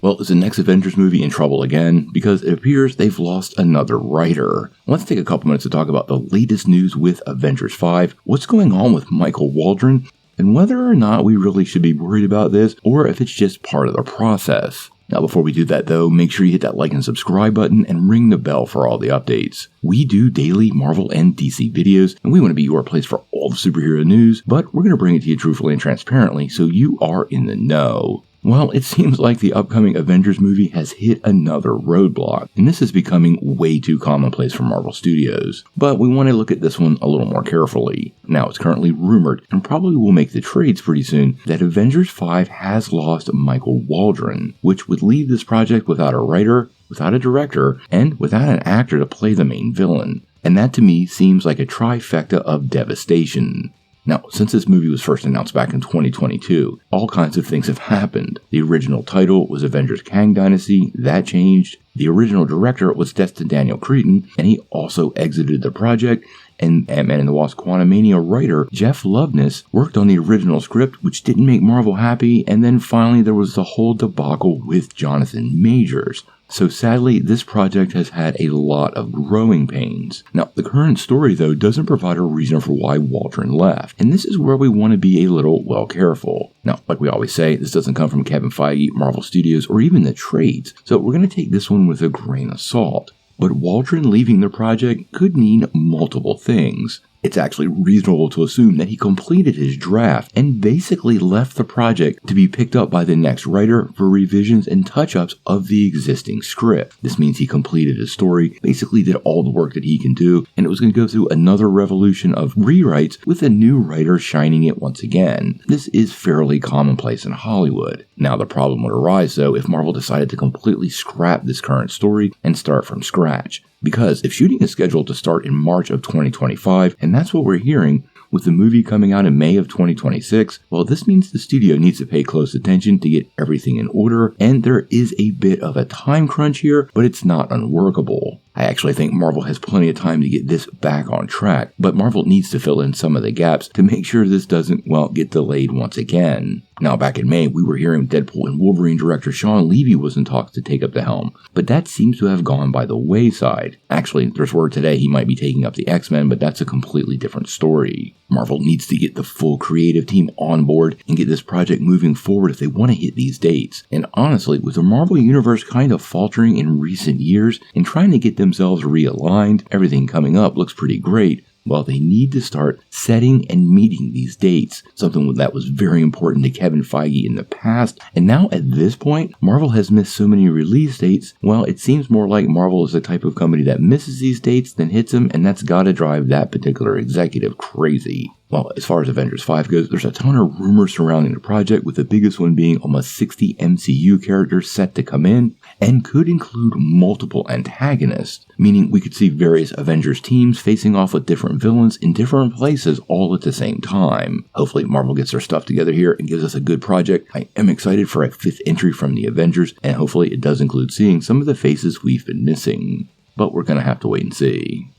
Well, is the next Avengers movie in trouble again? Because it appears they've lost another writer. Let's take a couple minutes to talk about the latest news with Avengers 5, what's going on with Michal Waldron, and whether or not we really should be worried about this, or if it's just part of the process. Now, before we do that though, make sure you hit that like and subscribe button and ring the bell for all the updates. We do daily Marvel and DC videos, and we want to be your place for all the superhero news, but we're going to bring it to you truthfully and transparently so you are in the know. Well, it seems like the upcoming Avengers movie has hit another roadblock, and this is becoming way too commonplace for Marvel Studios. But we want to look at this one a little more carefully. Now, it's currently rumored, and probably will make the trades pretty soon, that Avengers 5 has lost Michal Waldron, which would leave this project without a writer, without a director, and without an actor to play the main villain. And that to me seems like a trifecta of devastation. Now, since this movie was first announced back in 2022, all kinds of things have happened. The original title was Avengers Kang Dynasty, that changed. The original director was destined Daniel Cretton, and he also exited the project. And Ant-Man and the Wasp Quantumania writer Jeff Loveness worked on the original script, which didn't make Marvel happy, and then finally there was the whole debacle with Jonathan Majors. So sadly, this project has had a lot of growing pains. Now, the current story, though, doesn't provide a reason for why Waldron left, and this is where we want to be a little, well, careful. Now, like we always say, this doesn't come from Kevin Feige, Marvel Studios, or even the trades, so we're going to take this one with a grain of salt. But Waldron leaving the project could mean multiple things. It's actually reasonable to assume that he completed his draft and basically left the project to be picked up by the next writer for revisions and touch-ups of the existing script. This means he completed his story, basically did all the work that he can do, and it was going to go through another revolution of rewrites with a new writer shining it once again. This is fairly commonplace in Hollywood. Now, the problem would arise, though, if Marvel decided to completely scrap this current story and start from scratch. Because if shooting is scheduled to start in March of 2025, and that's what we're hearing, with the movie coming out in May of 2026, well, this means the studio needs to pay close attention to get everything in order, and there is a bit of a time crunch here, but it's not unworkable. I actually think Marvel has plenty of time to get this back on track, but Marvel needs to fill in some of the gaps to make sure this doesn't, well, get delayed once again. Now, back in May, we were hearing Deadpool and Wolverine director Sean Levy was in talks to take up the helm, but that seems to have gone by the wayside. Actually, there's word today he might be taking up the X-Men, but that's a completely different story. Marvel needs to get the full creative team on board and get this project moving forward if they want to hit these dates. And honestly, with the Marvel Universe kind of faltering in recent years and trying to get themselves realigned, everything coming up looks pretty great. Well, they need to start setting and meeting these dates, something that was very important to Kevin Feige in the past. And now at this point, Marvel has missed so many release dates, well, it seems more like Marvel is the type of company that misses these dates than hits them, and that's gotta drive that particular executive crazy. Well, as far as Avengers 5 goes, there's a ton of rumors surrounding the project, with the biggest one being almost 60 MCU characters set to come in, and could include multiple antagonists, meaning we could see various Avengers teams facing off with different villains in different places all at the same time. Hopefully Marvel gets their stuff together here and gives us a good project. I am excited for a 5th entry from the Avengers, and hopefully it does include seeing some of the faces we've been missing. But we're gonna have to wait and see.